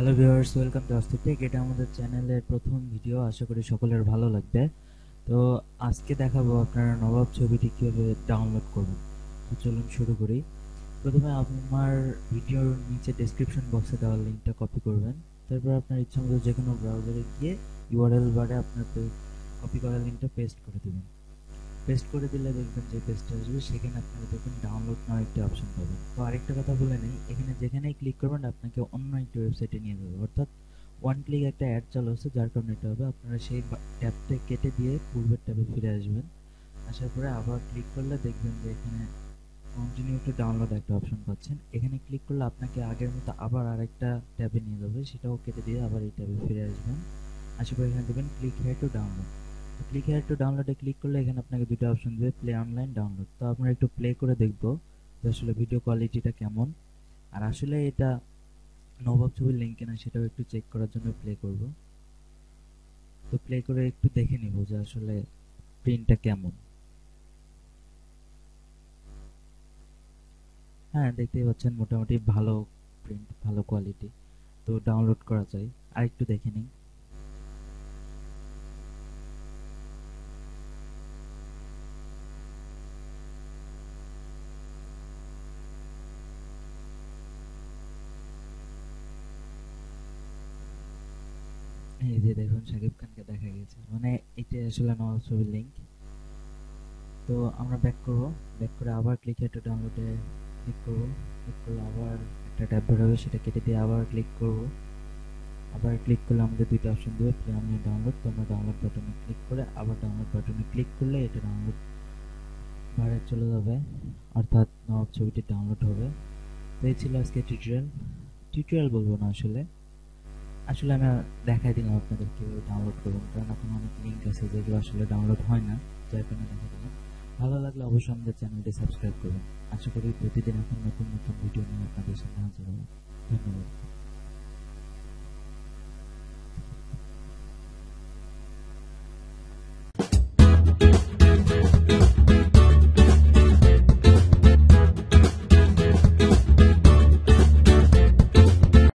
Hello viewers, welcome to অস্থির take. এটা আমাদের চ্যানেলের প্রথম ভিডিও, আশা করি সকলের ভালো লাগবে। তো আজকে দেখাবো আপনারা নবাব ছবিটি কীভাবে ডাউনলোড করবেন। তো চলুন শুরু করি। প্রথমে আমার ভিডিওর নিচে ডেসক্রিপশন বক্সে দেওয়া লিঙ্কটা কপি করবেন। তারপর আপনার ইচ্ছামতো যে কোনো ব্রাউজারে গিয়ে ইউআরএল বারে আপনার কপি করা লিঙ্কটা পেস্ট করে দেবেন। পেস্ট করে দিলে দেখবেন যে পেজটা আসবে, সেখানে আপনারা দেখবেন ডাউনলোড নাও একটি অপশন পাবেন। তো আরেকটা কথা বলে নেই, এখানে যেখানেই ক্লিক করবেন আপনাকে অন্য একটি ওয়েবসাইটে নিয়ে যাবে, অর্থাৎ ওয়ান ক্লিক একটা অ্যাড চালু হচ্ছে, যার কারণে এটা হবে। আপনারা সেই ট্যাবটা কেটে দিয়ে পূর্বের ট্যাবে ফিরে আসবেন। আসার পরে আবার ক্লিক করলে দেখবেন যে এখানে কন্টিনিউ টু ডাউনলোড একটা অপশন পাচ্ছেন। এখানে ক্লিক করলে আপনাকে আগের মতো আবার আরেকটা ট্যাবে নিয়ে যাবে, সেটাও কেটে দিয়ে আবার এই ট্যাবে ফিরে আসবেন। আসার পরে এখানে দেবেন ক্লিক হেয়ার টু ডাউনলোড। তো ক্লিক হেয়ার টু ডাউনলোডে ক্লিক করলে এখানে আপনাকে দুটো অপশন দেবে, প্লে অনলাইন, ডাউনলোড। তো আমরা একটু প্লে করে দেখবো যে আসলে ভিডিও কোয়ালিটিটা কেমন। আর আসলে এটা নবাব ছবির লিঙ্ক কিনা সেটাও একটু চেক করার জন্য প্লে করব। তো প্লে করে একটু দেখে নিব যে আসলে প্রিন্টটা কেমন। হ্যাঁ, দেখতেই পাচ্ছেন মোটামুটি ভালো প্রিন্ট, ভালো কোয়ালিটি। তো ডাউনলোড করা যায়, আর একটু দেখে নিই। এই যে দেখুন, শাকিব খানকে দেখা গেছে, মানে এটা আসলে নবাব ছবির লিঙ্ক। তো আমরা ব্যাক করব, ব্যাক করে আবার ক্লিক হেয়ার টু ডাউনলোডে ক্লিক করব। ক্লিক করলে আবার একটা ট্যাব বের হবে, সেটা কেটে দিয়ে আবার ক্লিক করব। আবার ক্লিক করলে আমাদের দুইটা অপশন দেবে, প্লে অনলাইন, ডাউনলোড। তো আমরা ডাউনলোড বাটনে ক্লিক করে আবার ডাউনলোড বাটনে ক্লিক করলে এটা ডাউনলোড বারে চলে যাবে, অর্থাৎ নবাব ছবিটি ডাউনলোড হবে। তো এই ছিল আজকে টিউটোরিয়াল। টিউটোরিয়াল বলবো না, আসলে আসলে আমি দেখাই দিলাম আপনাদের কীভাবে ডাউনলোড করবেন, কারণ এখন অনেক লিঙ্ক আছে যেগুলো আসলে ডাউনলোড হয় না, যার কারণে দেখা দিলাম। ভালো লাগলে অবশ্যই আমাদের চ্যানেলটি সাবস্ক্রাইব করবেন। আশা করি প্রতিদিন এখন নতুন নতুন ভিডিও নিয়ে আপনাদের সামনে হাজির হবো। ধন্যবাদ।